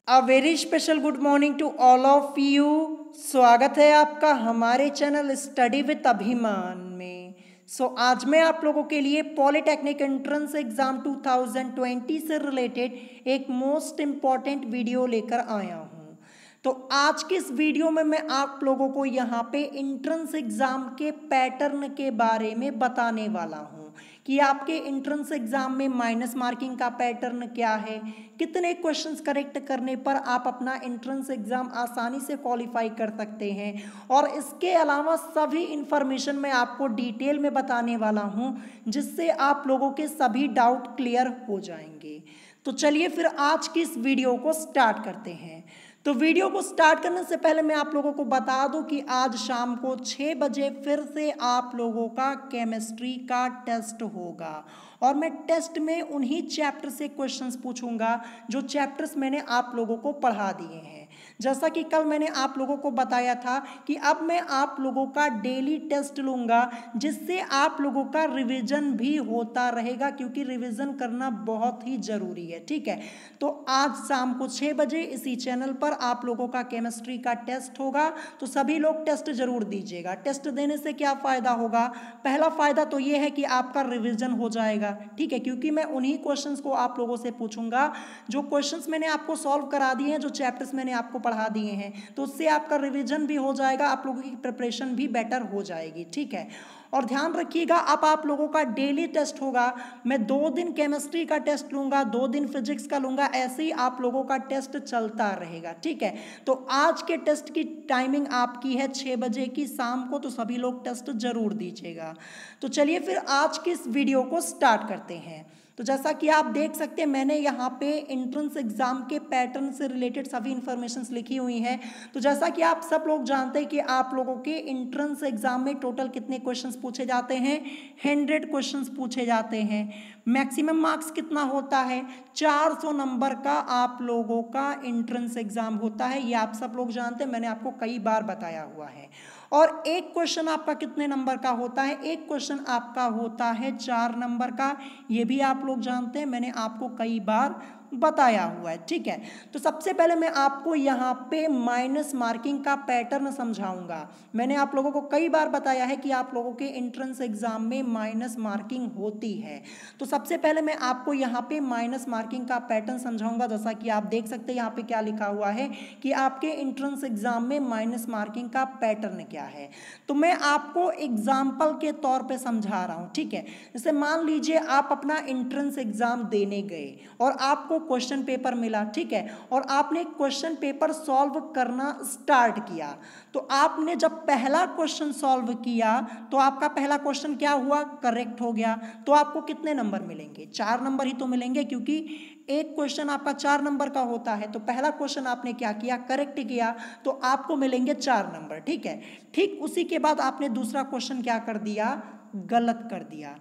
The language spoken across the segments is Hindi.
A very special good morning to all of you. स्वागत है आपका हमारे चैनल स्टडी विद अभिमान में। आज मैं आप लोगों के लिए पॉलिटेक्निक एंट्रेंस एग्जाम 2020 से रिलेटेड एक मोस्ट इम्पॉर्टेंट वीडियो लेकर आया हूँ। तो आज के इस वीडियो में मैं आप लोगों को यहाँ पे एंट्रेंस एग्जाम के पैटर्न के बारे में बताने वाला हूँ कि आपके एंट्रेंस एग्जाम में माइनस मार्किंग का पैटर्न क्या है, कितने क्वेश्चंस करेक्ट करने पर आप अपना एंट्रेंस एग्जाम आसानी से क्वालिफाई कर सकते हैं, और इसके अलावा सभी इंफॉर्मेशन मैं आपको डिटेल में बताने वाला हूं जिससे आप लोगों के सभी डाउट क्लियर हो जाएंगे। तो चलिए फिर आज की इस वीडियो को स्टार्ट करते हैं। तो वीडियो को स्टार्ट करने से पहले मैं आप लोगों को बता दूं कि आज शाम को 6 बजे फिर से आप लोगों का केमिस्ट्री का टेस्ट होगा, और मैं टेस्ट में उन्हीं चैप्टर से क्वेश्चंस पूछूंगा जो चैप्टर्स मैंने आप लोगों को पढ़ा दिए हैं। जैसा कि कल मैंने आप लोगों को बताया था कि अब मैं आप लोगों का डेली टेस्ट लूँगा जिससे आप लोगों का रिवीजन भी होता रहेगा, क्योंकि रिवीजन करना बहुत ही ज़रूरी है। ठीक है, तो आज शाम को 6 बजे इसी चैनल पर आप लोगों का केमिस्ट्री का टेस्ट होगा, तो सभी लोग टेस्ट जरूर दीजिएगा। टेस्ट देने से क्या फ़ायदा होगा? पहला फ़ायदा तो ये है कि आपका रिवीजन हो जाएगा। ठीक है, क्योंकि मैं उन्हीं क्वेश्चंस को आप लोगों से पूछूंगा जो क्वेश्चंस मैंने आपको सॉल्व करा दिए हैं, जो चैप्टर्स मैंने आपको पढ़ा दिए हैं, तो उससे आपका रिवीजन भी हो जाएगा, आप लोगों की प्रिपरेशन भी बेटर हो जाएगी। ठीक है, और ध्यान रखिएगा अब आप लोगों का डेली टेस्ट होगा। मैं 2 दिन केमिस्ट्री का टेस्ट लूँगा, 2 दिन फिजिक्स का लूँगा, ऐसे ही आप लोगों का टेस्ट चलता रहेगा। ठीक है, तो आज के टेस्ट की टाइमिंग आपकी है 6 बजे की शाम को, तो सभी लोग टेस्ट जरूर दीजिएगा। तो चलिए फिर आज के इस वीडियो को स्टार्ट करते हैं। तो जैसा कि आप देख सकते हैं मैंने यहाँ पे एंट्रेंस एग्जाम के पैटर्न से रिलेटेड सभी इंफॉर्मेशंस लिखी हुई हैं। तो जैसा कि आप सब लोग जानते हैं कि आप लोगों के एंट्रेंस एग्जाम में टोटल कितने क्वेश्चंस पूछे जाते हैं? 100 क्वेश्चंस पूछे जाते हैं। मैक्सिमम मार्क्स कितना होता है? 400 नंबर का आप लोगों का एंट्रेंस एग्जाम होता है। ये आप सब लोग जानते हैं, मैंने आपको कई बार बताया हुआ है। और एक क्वेश्चन आपका कितने नंबर का होता है? एक क्वेश्चन आपका होता है 4 नंबर का। ये भी आप लोग जानते हैं, मैंने आपको कई बार बताया हुआ है। ठीक है, तो सबसे पहले मैं आपको यहाँ पे माइनस मार्किंग का पैटर्न समझाऊंगा। मैंने आप लोगों को कई बार बताया है कि आप लोगों के एंट्रेंस एग्जाम में माइनस मार्किंग होती है। तो सबसे पहले मैं आपको यहाँ पे माइनस मार्किंग का पैटर्न समझाऊंगा। जैसा कि आप देख सकते हैं यहाँ पे क्या लिखा हुआ है कि आपके एंट्रेंस एग्जाम में माइनस मार्किंग का पैटर्न क्या है। तो मैं आपको एग्जाम्पल के तौर पर समझा रहा हूँ। ठीक है, जैसे मान लीजिए आप अपना एंट्रेंस एग्जाम देने गए और आपको क्वेश्चन पेपर मिला। ठीक है, और आपने क्वेश्चन पेपर सॉल्व करना स्टार्ट किया। तो आपने जब पहला क्वेश्चन सॉल्व किया तो आपका पहला क्वेश्चन क्या हुआ? करेक्ट हो गया। तो आपको कितने नंबर मिलेंगे? 4 नंबर ही तो मिलेंगे, क्योंकि एक क्वेश्चन आपका 4 नंबर का होता है। तो पहला क्वेश्चन आपने क्या किया? करेक्ट किया, तो आपको मिलेंगे 4 नंबर। ठीक है, ठीक उसी के बाद आपने दूसरा क्वेश्चन क्या कर दिया? गलत कर दिया।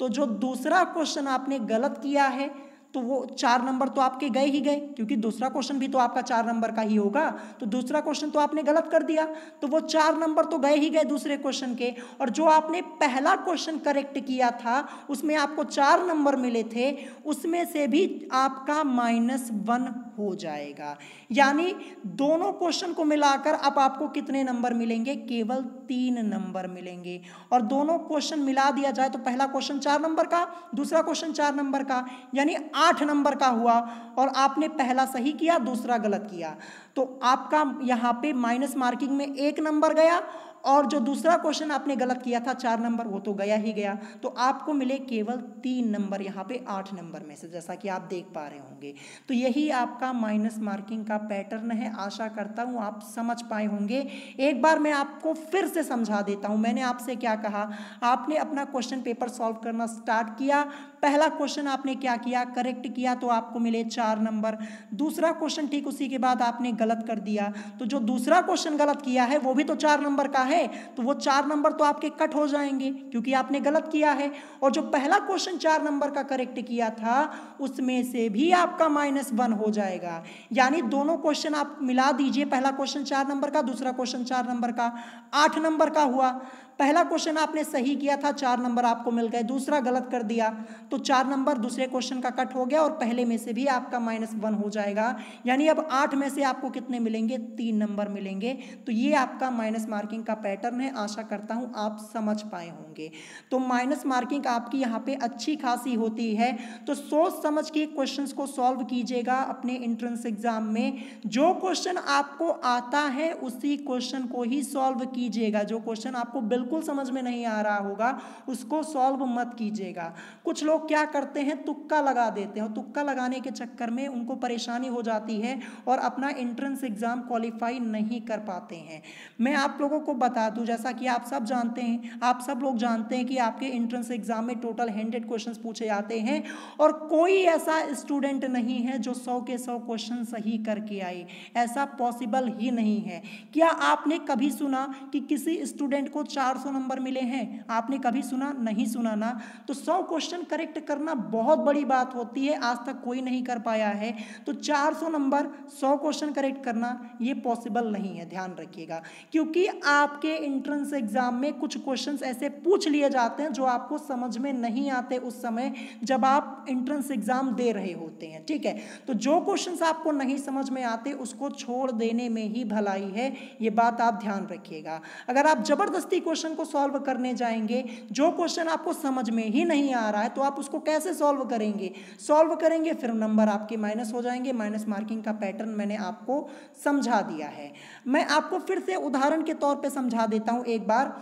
तो जो दूसरा क्वेश्चन आपने गलत किया है तो वो 4 नंबर तो आपके गए ही गए, क्योंकि दूसरा क्वेश्चन भी तो आपका 4 नंबर का ही होगा। तो दूसरा क्वेश्चन तो आपने गलत कर दिया, तो वो 4 नंबर तो गए ही गए दूसरे क्वेश्चन के। और जो आपने पहला क्वेश्चन करेक्ट किया था उसमें आपको 4 नंबर मिले थे, उसमें से भी आपका -1 हो जाएगा। यानी दोनों क्वेश्चन को मिलाकर अब आपको कितने नंबर मिलेंगे? केवल 3 नंबर मिलेंगे। और दोनों क्वेश्चन मिला दिया जाए तो पहला क्वेश्चन 4 नंबर का, दूसरा क्वेश्चन 4 नंबर का, यानी 8 नंबर का हुआ। और आपने पहला सही किया, दूसरा गलत किया, तो आपका यहाँ पे माइनस मार्किंग में 1 नंबर गया। और जो दूसरा क्वेश्चन आपने गलत किया था 4 नंबर, वो तो गया ही गया। तो आपको मिले केवल 3 नंबर यहाँ पे 8 नंबर में से, जैसा कि आप देख पा रहे होंगे। तो यही आपका माइनस मार्किंग का पैटर्न है। आशा करता हूँ आप समझ पाए होंगे। एक बार मैं आपको फिर से समझा देता हूँ। मैंने आपसे क्या कहा? आपने अपना क्वेश्चन पेपर सॉल्व करना स्टार्ट किया। पहला क्वेश्चन आपने क्या किया? करेक्ट किया, तो आपको मिले 4 नंबर। दूसरा क्वेश्चन ठीक उसी के बाद आपने गलत कर दिया, तो जो दूसरा क्वेश्चन गलत किया है वो भी तो 4 नंबर का है, तो वो 4 नंबर तो आपके कट हो जाएंगे क्योंकि आपने गलत किया है। और जो पहला क्वेश्चन 4 नंबर का करेक्ट किया था उसमें से भी आपका -1 हो जाएगा। यानी दोनों क्वेश्चन आप मिला दीजिए, पहला क्वेश्चन 4 नंबर का, दूसरा क्वेश्चन 4 नंबर का, 8 नंबर का हुआ। पहला क्वेश्चन आपने सही किया था, 4 नंबर आपको मिल गए, दूसरा गलत कर दिया तो 4 नंबर दूसरे क्वेश्चन का कट हो गया और पहले में से भी आपका -1 हो जाएगा। यानी अब 8 में से आपको कितने मिलेंगे, 3 नंबर मिलेंगे। तो ये आपका माइनस मार्किंग का पैटर्न है। आशा करता हूँ आप समझ पाए होंगे। तो माइनस मार्किंग आपकी यहाँ पे अच्छी खासी होती है। तो सोच समझ के क्वेश्चंस को सॉल्व कीजिएगा अपने एंट्रेंस एग्जाम में। जो क्वेश्चन आपको आता है उसी क्वेश्चन को ही सॉल्व कीजिएगा। जो क्वेश्चन आपको बिल्कुल समझ में नहीं आ रहा होगा उसको सॉल्व मत कीजिएगा। कुछ लोग क्या करते हैं, तुक्का लगा देते हैं। तुक्का लगाने के चक्कर में उनको परेशानी हो जाती है और अपना एंट्रेंस एग्जाम क्वालिफाई नहीं कर पाते हैं। मैं आप लोगों को बता दूं, जैसा कि आप सब जानते हैं, आप सब लोग जानते हैं कि आपके एंट्रेंस एग्जाम में टोटल 100 क्वेश्चंस पूछे जाते हैं और कोई ऐसा स्टूडेंट नहीं है जो 100 के 100 क्वेश्चन सही करके आए। ऐसा पॉसिबल ही नहीं है। क्या आपने कभी सुना कि किसी स्टूडेंट को 400 नंबर मिले हैं? आपने कभी सुना? नहीं सुना ना। तो 100 क्वेश्चन करेक्ट करना बहुत बड़ी बात होती है, आज तक कोई नहीं कर पाया है। तो 400 नंबर 100 क्वेश्चन करेक्ट करना ये पॉसिबल नहीं है, ध्यान रखिएगा। क्योंकि आपके एंट्रेंस एग्जाम में कुछ क्वेश्चंस ऐसे पूछ लिए जाते हैं जो आपको समझ में नहीं आते उस समय जब आप एंट्रेंस एग्जाम दे रहे होते हैं, ठीक है। तो जो क्वेश्चंस आपको नहीं समझ में आते उसको छोड़ देने में ही भलाई है, ये बात आप ध्यान रखिएगा। अगर आप जबरदस्ती क्वेश्चन को सॉल्व करने जाएंगे, जो क्वेश्चन आपको समझ में ही नहीं आ रहा है तो आप उसको कैसे सॉल्व करेंगे, फिर नंबर आपके माइनस हो जाएंगे। माइनस मार्किंग का पैटर्न मैंने आपको समझा दिया है। मैं आपको फिर से उदाहरण के तौर पे समझा देता हूं एक बार।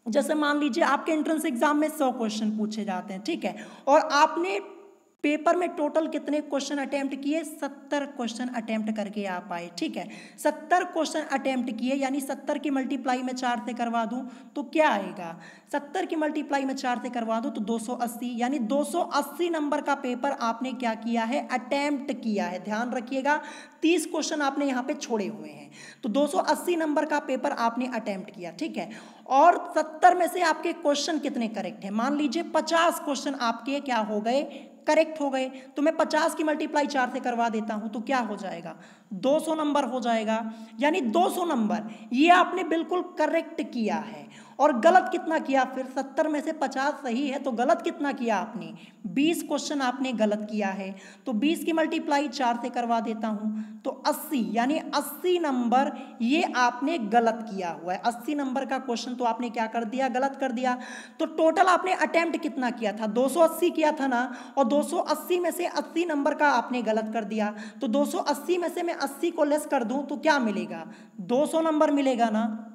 जैसे मान लीजिए आपके एंट्रेंस एग्जाम में 100 क्वेश्चन पूछे जाते हैं, ठीक है, और आपने पेपर में टोटल कितने क्वेश्चन अटेम्प्ट किए, 70 क्वेश्चन अटेम्प्ट करके आप आए, ठीक है। 70 क्वेश्चन अटेम्प्ट किए, यानी 70 की मल्टीप्लाई में 4 से करवा दूं तो क्या आएगा, 70 की मल्टीप्लाई में 4 से करवा दूं तो 280, यानी 280 नंबर का पेपर आपने क्या किया है, अटेम्प्ट किया है। ध्यान रखिएगा, 30 क्वेश्चन आपने यहाँ पे छोड़े हुए हैं, तो 280 नंबर का पेपर आपने अटेम्प्ट किया, ठीक है। और 70 में से आपके क्वेश्चन कितने करेक्ट हैं, मान लीजिए 50 क्वेश्चन आपके क्या हो गए, करेक्ट हो गए। तो मैं 50 की मल्टीप्लाई 4 से करवा देता हूं तो क्या हो जाएगा, 200 नंबर हो जाएगा। यानी 200 नंबर ये आपने बिल्कुल करेक्ट किया है। और गलत कितना किया फिर, 70 में से 50 सही है तो गलत कितना किया आपने, 20 क्वेश्चन आपने गलत किया है। तो 20 की मल्टीप्लाई 4 से करवा देता हूं तो 80, यानी 80 नंबर ये आपने गलत किया हुआ है। 80 नंबर का क्वेश्चन तो आपने क्या कर दिया, गलत कर दिया। तो टोटल आपने अटेम्प्ट कितना किया था, 280 किया था ना, और 280 में से 80 नंबर का आपने गलत कर दिया। तो 280 में से मैं 80 को लेस कर दूं तो क्या मिलेगा, 200 नंबर मिलेगा ना,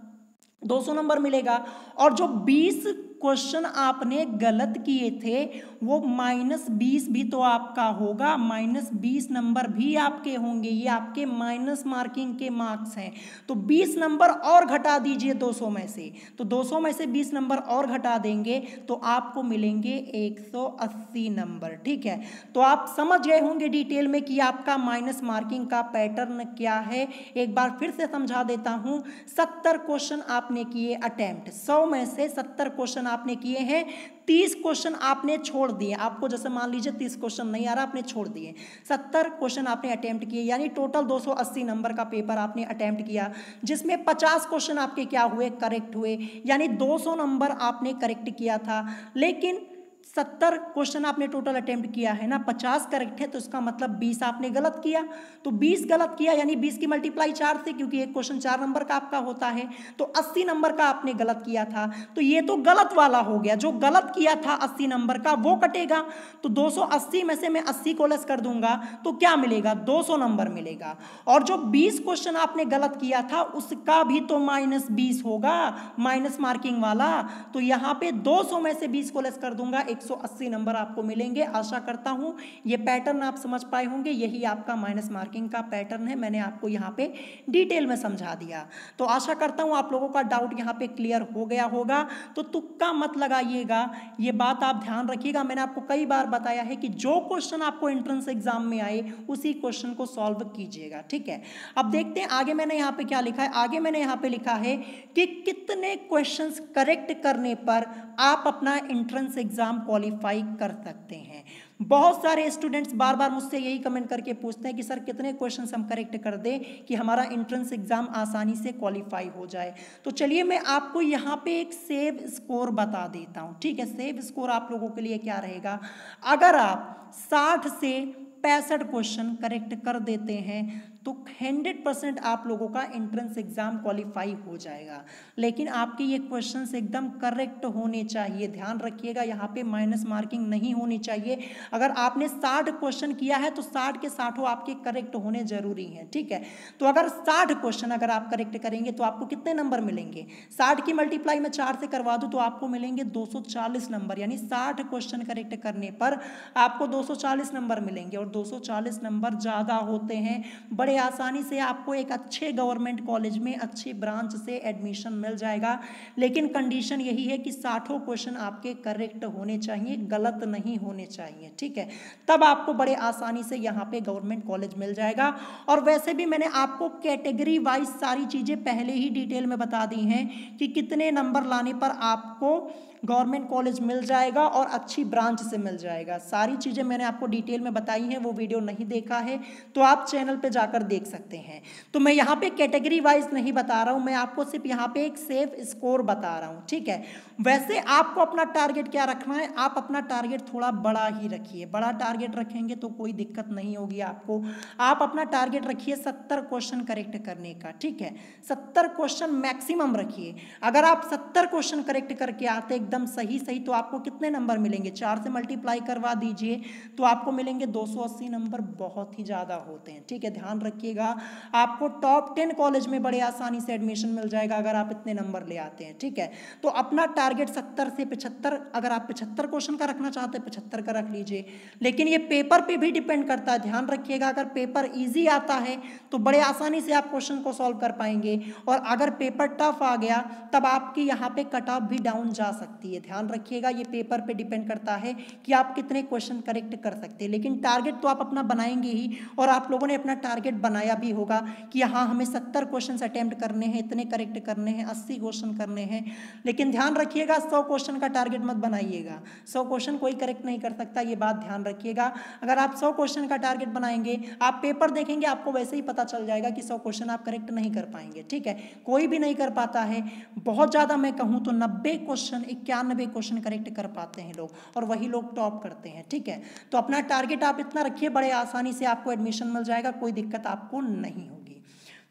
200 नंबर मिलेगा। और जो 20 क्वेश्चन आपने गलत किए थे वो -20 भी तो आपका होगा, -20 नंबर भी आपके होंगे। ये आपके माइनस मार्किंग के मार्क्स हैं। तो 20 नंबर और घटा दीजिए 200 में से, तो 200 में से 20 नंबर और घटा देंगे तो आपको मिलेंगे 180 नंबर, ठीक है। तो आप समझ गए होंगे डिटेल में कि आपका माइनस मार्किंग का पैटर्न क्या है। एक बार फिर से समझा देता हूं, 70 क्वेश्चन आपने किए अटेम्प्ट, 100 में से 70 क्वेश्चन आपने किए हैं, 30 क्वेश्चन आपने छोड़ दिए। आपको जैसे मान लीजिए 30 क्वेश्चन नहीं आ रहा, आपने छोड़ दिए, 70 क्वेश्चन आपने अटेम्प्ट किए, यानी टोटल 280 नंबर का पेपर आपने अटेम्प्ट किया, जिसमें 50 क्वेश्चन आपके क्या हुए, करेक्ट हुए, यानी 200 नंबर आपने करेक्ट किया था। लेकिन 70 क्वेश्चन आपने टोटल अटेम्प्ट किया है ना, 50 करेक्ट है तो इसका मतलब 20 आपने गलत किया। तो 20 गलत किया यानी 20 की मल्टीप्लाई 4 से, क्योंकि एक क्वेश्चन 4 नंबर का आपका होता है, तो 80 नंबर का आपने गलत किया था। तो ये तो गलत वाला हो गया, जो गलत किया था 80 नंबर का वो कटेगा। तो 280 में से मैं 80 को लेस कर दूंगा तो क्या मिलेगा, 200 नंबर मिलेगा। और जो 20 क्वेश्चन आपने गलत किया था उसका भी तो -20 होगा, माइनस मार्किंग वाला। तो यहाँ पे 200 में से 20 को लेस कर दूंगा, 180 नंबर आपको मिलेंगे। आशा करता हूं ये पैटर्न आप समझ पाए होंगे। यही आपका माइनस मार्किंग का पैटर्न है, मैंने आपको यहाँ पे डिटेल में समझा दिया। तो आशा करता हूं आप लोगों का डाउट यहाँ पे क्लियर हो गया होगा। तो तुक्का मत लगाइएगा, ये बात आप ध्यान रखिएगा। मैंने आपको कई बार बताया है कि जो क्वेश्चन आपको एंट्रेंस एग्जाम में आए उसी क्वेश्चन को सॉल्व कीजिएगा, ठीक है। अब देखते हैं आगे मैंने यहाँ पे क्या लिखा है। आगे मैंने यहाँ पे लिखा है कि कितने क्वेश्चंस करेक्ट करने पर आप अपना एंट्रेंस एग्जाम क्वालिफाई कर सकते हैं। बहुत सारे स्टूडेंट्स बार बार मुझसे यही कमेंट करके पूछते हैं कि सर कितने क्वेश्चंस हम करेक्ट कर दें कि हमारा एंट्रेंस एग्जाम आसानी से क्वालिफाई हो जाए। तो चलिए मैं आपको यहाँ पे एक सेव स्कोर बता देता हूँ, ठीक है। सेव स्कोर आप लोगों के लिए क्या रहेगा, अगर आप 60 से 65 क्वेश्चन करेक्ट कर देते हैं तो 100% आप लोगों का एंट्रेंस एग्जाम क्वालिफाई हो जाएगा। लेकिन आपके ये क्वेश्चंस एकदम करेक्ट होने चाहिए, ध्यान रखिएगा, यहाँ पे माइनस मार्किंग नहीं होनी चाहिए। अगर आपने 60 क्वेश्चन किया है तो 60 के 60 आपके करेक्ट होने जरूरी हैं, ठीक है। तो अगर 60 क्वेश्चन अगर आप करेक्ट करेंगे तो आपको कितने नंबर मिलेंगे, 60 की मल्टीप्लाई में 4 से करवा दूँ तो आपको मिलेंगे 240 नंबर, यानी 60 क्वेश्चन करेक्ट करने पर आपको 240 नंबर मिलेंगे। और 240 नंबर ज़्यादा होते हैं, बड़े आसानी से आपको एक अच्छे गवर्नमेंट कॉलेज में अच्छी ब्रांच से एडमिशन मिल जाएगा। लेकिन कंडीशन यही है कि 60 क्वेश्चन आपके करेक्ट होने चाहिए, गलत नहीं होने चाहिए, ठीक है। तब आपको बड़े आसानी से यहाँ पे गवर्नमेंट कॉलेज मिल जाएगा। और वैसे भी मैंने आपको कैटेगरी वाइज सारी चीज़ें पहले ही डिटेल में बता दी हैं कि कितने नंबर लाने पर आपको गवर्नमेंट कॉलेज मिल जाएगा और अच्छी ब्रांच से मिल जाएगा। सारी चीज़ें मैंने आपको डिटेल में बताई हैं, वो वीडियो नहीं देखा है तो आप चैनल पे जाकर देख सकते हैं। तो मैं यहाँ पे कैटेगरी वाइज नहीं बता रहा हूँ, मैं आपको सिर्फ यहाँ पे एक सेफ स्कोर बता रहा हूँ, ठीक है। वैसे आपको अपना टारगेट क्या रखना है, आप अपना टारगेट थोड़ा बड़ा ही रखिए, बड़ा टारगेट रखेंगे तो कोई दिक्कत नहीं होगी आपको। आप अपना टारगेट रखिए 70 क्वेश्चन करेक्ट करने का, ठीक है। 70 क्वेश्चन मैक्सिमम रखिए। अगर आप 70 क्वेश्चन करेक्ट करके आते एकदम सही तो आपको कितने नंबर मिलेंगे, 4 से मल्टीप्लाई करवा दीजिए तो आपको मिलेंगे 280 नंबर, बहुत ही ज़्यादा होते हैं, ठीक है। ध्यान रखिएगा, आपको टॉप 10 कॉलेज में बड़े आसानी से एडमिशन मिल जाएगा अगर आप इतने नंबर ले आते हैं, ठीक है। तो अपना टारगेट 70 से 75, अगर आप 75 क्वेश्चन का रखना चाहते हैं 75 का रख लीजिए। लेकिन ये पेपर पे भी डिपेंड करता है, ध्यान रखिएगा। अगर पेपर ईजी आता है तो बड़े आसानी से आप क्वेश्चन को सॉल्व कर पाएंगे, और अगर पेपर टफ आ गया तब आपकी यहाँ पे कट ऑफ भी डाउन जा सकती है। ध्यान रखिएगा, ये पेपर पे डिपेंड करता है कि आप कितने क्वेश्चन करेक्ट कर सकते हैं। लेकिन टारगेट तो आप अपना बनाएंगे ही, और आप लोगों ने अपना टारगेट बनाया भी होगा कि हाँ हमें 70 क्वेश्चन अटेम्प्ट करने हैं, इतने करेक्ट करने हैं, 80 क्वेश्चन करने हैं। लेकिन ध्यान रखिएगा 100 क्वेश्चन का टारगेट मत बनाइएगा, 100 क्वेश्चन कोई करेक्ट नहीं कर सकता, ये बात ध्यान रखिएगा। अगर आप 100 क्वेश्चन का टारगेट बनाएंगे, आप पेपर देखेंगे आपको वैसे ही पता चल जाएगा कि 100 क्वेश्चन आप करेक्ट नहीं कर पाएंगे, ठीक है। कोई भी नहीं कर पाता है, बहुत ज़्यादा मैं कहूँ तो 90 क्वेश्चन 91 क्वेश्चन करेक्ट कर पाते हैं लोग, और वही लोग टॉप करते हैं, ठीक है। तो अपना टारगेट आप इतना रखिए, बड़े आसानी से आपको एडमिशन मिल जाएगा, कोई दिक्कत आपको नहीं होगी।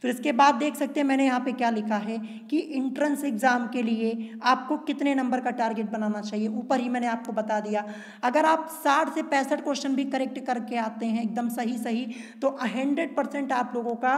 फिर इसके बाद देख सकते हैं मैंने यहाँ पे क्या लिखा है कि इंट्रेंस एग्जाम के लिए आपको कितने नंबर का टारगेट बनाना चाहिए, ऊपर ही मैंने आपको बता दिया। अगर आप 60 से 65 क्वेश्चन भी करेक्ट करके आते हैं एकदम सही तो 100% आप लोगों का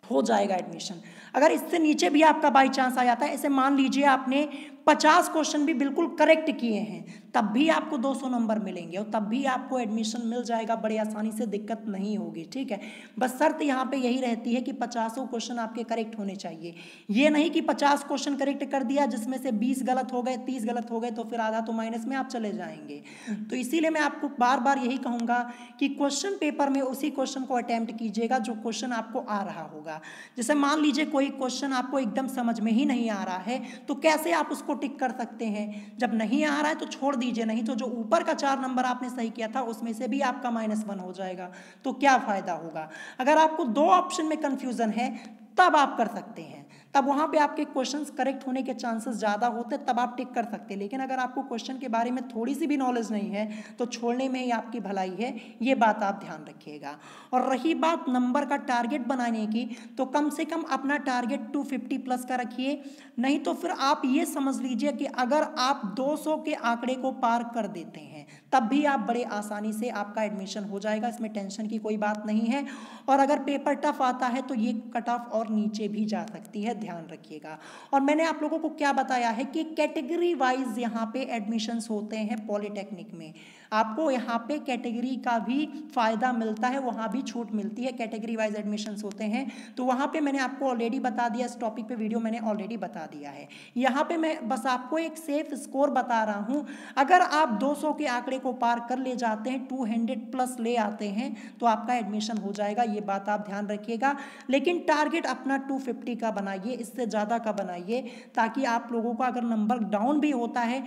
हो जाएगा एडमिशन। अगर इससे नीचे भी आपका बाई चांस आ जाता है, ऐसे मान लीजिए आपने 50 क्वेश्चन भी बिल्कुल करेक्ट किए हैं, तब भी आपको 200 नंबर मिलेंगे और तब भी आपको एडमिशन मिल जाएगा बड़ी आसानी से, दिक्कत नहीं होगी, ठीक है। बस शर्त यहाँ पे यही रहती है कि 50 क्वेश्चन आपके करेक्ट होने चाहिए। ये नहीं कि 50 क्वेश्चन करेक्ट कर दिया जिसमें से 20 गलत हो गए, 30 गलत हो गए तो फिर आधा तो माइनस में आप चले जाएंगे। तो इसीलिए मैं आपको बार बार यही कहूँगा कि क्वेश्चन पेपर में उसी क्वेश्चन को अटैम्प्ट कीजिएगा जो क्वेश्चन आपको आ रहा होगा। जैसे मान लीजिए कोई क्वेश्चन आपको एकदम समझ में ही नहीं आ रहा है तो कैसे आप उसको टिक कर सकते हैं, जब नहीं आ रहा है तो छोड़ दीजिए, नहीं तो जो ऊपर का 4 नंबर आपने सही किया था उसमें से भी आपका -1 हो जाएगा, तो क्या फायदा होगा। अगर आपको 2 ऑप्शन में कंफ्यूजन है तब आप कर सकते हैं, तब वहाँ पे आपके क्वेश्चंस करेक्ट होने के चांसेस ज़्यादा होते, तब आप टिक कर सकते हैं। लेकिन अगर आपको क्वेश्चन के बारे में थोड़ी सी भी नॉलेज नहीं है तो छोड़ने में ही आपकी भलाई है, ये बात आप ध्यान रखिएगा। और रही बात नंबर का टारगेट बनाने की, तो कम से कम अपना टारगेट 250 प्लस का रखिए, नहीं तो फिर आप ये समझ लीजिए कि अगर आप 200 के आंकड़े को पार कर देते हैं तब भी आप बड़े आसानी से आपका एडमिशन हो जाएगा, इसमें टेंशन की कोई बात नहीं है। और अगर पेपर टफ आता है तो ये कट ऑफ और नीचे भी जा सकती है, ध्यान रखिएगा। और मैंने आप लोगों को क्या बताया है कि कैटेगरी वाइज यहाँ पे एडमिशन्स होते हैं पॉलिटेक्निक में, आपको यहाँ पे कैटेगरी का भी फायदा मिलता है, वहाँ भी छूट मिलती है, कैटेगरी वाइज एडमिशन्स होते हैं। तो वहाँ पे मैंने आपको ऑलरेडी बता दिया, इस टॉपिक पे वीडियो मैंने ऑलरेडी बता दिया है। यहाँ पे मैं बस आपको एक सेफ स्कोर बता रहा हूँ, अगर आप 200 के आंकड़े को पार कर ले जाते हैं, 200 प्लस ले आते हैं तो आपका एडमिशन हो जाएगा, ये बात आप ध्यान रखिएगा। लेकिन टारगेट अपना 250 का बनाइए, इससे ज़्यादा का बनाइए, ताकि आप लोगों का अगर नंबर डाउन भी होता है,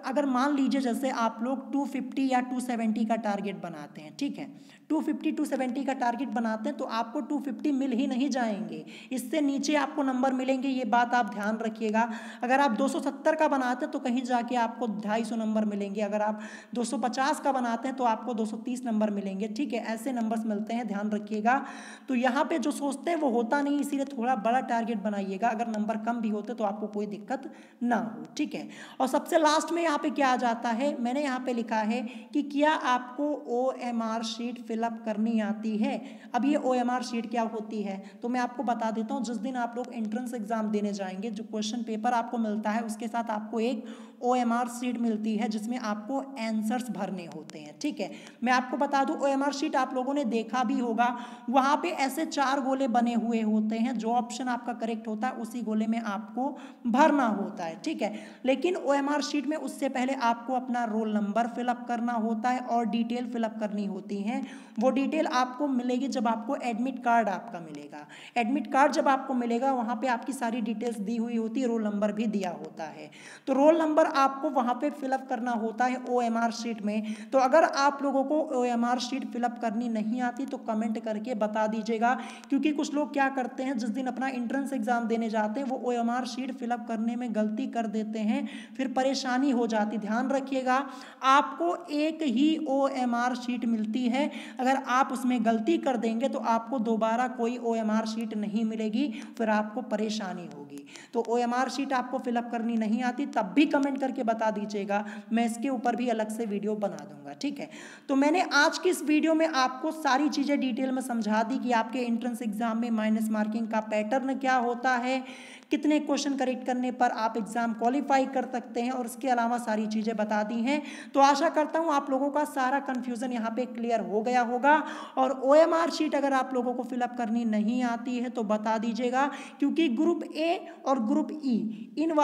अगर मान लीजिए जैसे आप लोग 250 या 270 का टारगेट बनाते हैं, ठीक है, 250 270 का टारगेट बनाते हैं तो आपको 250 मिल ही नहीं जाएंगे, इससे नीचे आपको नंबर मिलेंगे, ये बात आप ध्यान रखिएगा। अगर आप 270 का बनाते हैं तो कहीं जाके आपको 250 नंबर मिलेंगे, अगर आप 250 का बनाते हैं तो आपको 230 नंबर मिलेंगे, ठीक है, ऐसे नंबर्स मिलते हैं, ध्यान रखिएगा। तो यहाँ पे जो सोचते हैं वो होता नहीं, इसीलिए थोड़ा बड़ा टारगेट बनाइएगा, अगर नंबर कम भी होते तो आपको कोई दिक्कत ना हो, ठीक है। और सबसे लास्ट में यहाँ पे क्या आ जाता है, मैंने यहाँ पे लिखा है कि क्या आपको OMR शीट फिलअप करनी आती है। अब ये OMR शीट क्या होती है तो मैं आपको बता देता हूँ। जिस दिन आप लोग एंट्रेंस एग्जाम देने जाएंगे, जो क्वेश्चन पेपर आपको मिलता है उसके साथ आपको एक OMR शीट मिलती है जिसमें आपको आंसर्स भरने होते हैं, ठीक है। मैं आपको बता दूं OMR शीट आप लोगों ने देखा भी होगा, वहां पे ऐसे 4 गोले बने हुए होते हैं, जो ऑप्शन आपका करेक्ट होता है उसी गोले में आपको भरना होता है, ठीक है। लेकिन OMR शीट में उससे पहले आपको अपना रोल नंबर फिलअप करना होता है और डिटेल फिलअप करनी होती है। वो डिटेल आपको मिलेगी जब आपको एडमिट कार्ड आपका मिलेगा। एडमिट कार्ड जब आपको मिलेगा वहां पे आपकी सारी डिटेल्स दी हुई होती है, रोल नंबर भी दिया होता है, तो रोल नंबर आपको वहां पे फिलअप करना होता है OMR शीट में। तो अगर आप लोगों को OMR शीट फिलअप करनी नहीं आती तो कमेंट करके बता दीजिएगा, क्योंकि कुछ लोग क्या करते हैं, जिस दिन अपना एंट्रेंस एग्जाम देने जाते हैं वो OMR शीट फिलअप करने में गलती कर देते हैं, फिर परेशानी हो जाती। ध्यान रखिएगा, आपको एक ही OMR शीट मिलती है, अगर आप उसमें गलती कर देंगे तो आपको दोबारा कोई OMR शीट नहीं मिलेगी, फिर आपको परेशानी होगी। तो OMR शीट आपको फिलअप करनी नहीं आती तब भी कमेंट करके बता दीजिएगा, मैं इसके ऊपर भी अलग से वीडियो बना दूंगा, ठीक है। तो मैंने आज की इस वीडियो में आपको सारी चीजें डिटेल में समझा दी कि आपके एंट्रेंस एग्जाम में माइनस मार्किंग का पैटर्न क्या होता है, कितने क्वेश्चन करेक्ट करने पर आप एग्जाम क्वालिफाई कर सकते हैं, और इसके अलावा सारी चीजें बता दी हैं। तो आशा करता हूं आप लोगों का सारा कंफ्यूजन यहाँ पे क्लियर हो गया होगा। और OMR शीट अगर आप लोगों को फिलअप करनी नहीं आती है तो बता दीजिएगा, क्योंकि ग्रुप A और ग्रुप E इन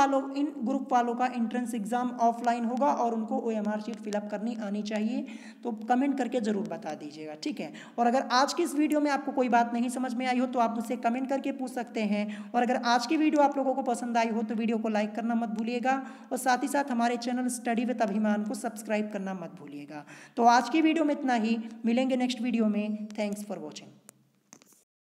ग्रुप वालों का एंट्रेंस एग्जाम ऑफलाइन होगा और उनको OMR शीट फिलअप करनी आनी चाहिए। तो कमेंट करके जरूर बता दीजिएगा, ठीक है। और अगर आज की इस वीडियो में आपको कोई बात नहीं समझ में आई हो तो आप मुझसे कमेंट करके पूछ सकते हैं। और अगर आज की वीडियो आप लोगों को पसंद आई हो तो वीडियो को लाइक करना मत भूलिएगा, और साथ ही साथ हमारे चैनल स्टडी विद अभिमान को सब्सक्राइब करना मत भूलिएगा। तो आज की वीडियो में इतना ही, मिलेंगे नेक्स्ट वीडियो में। Thanks for watching.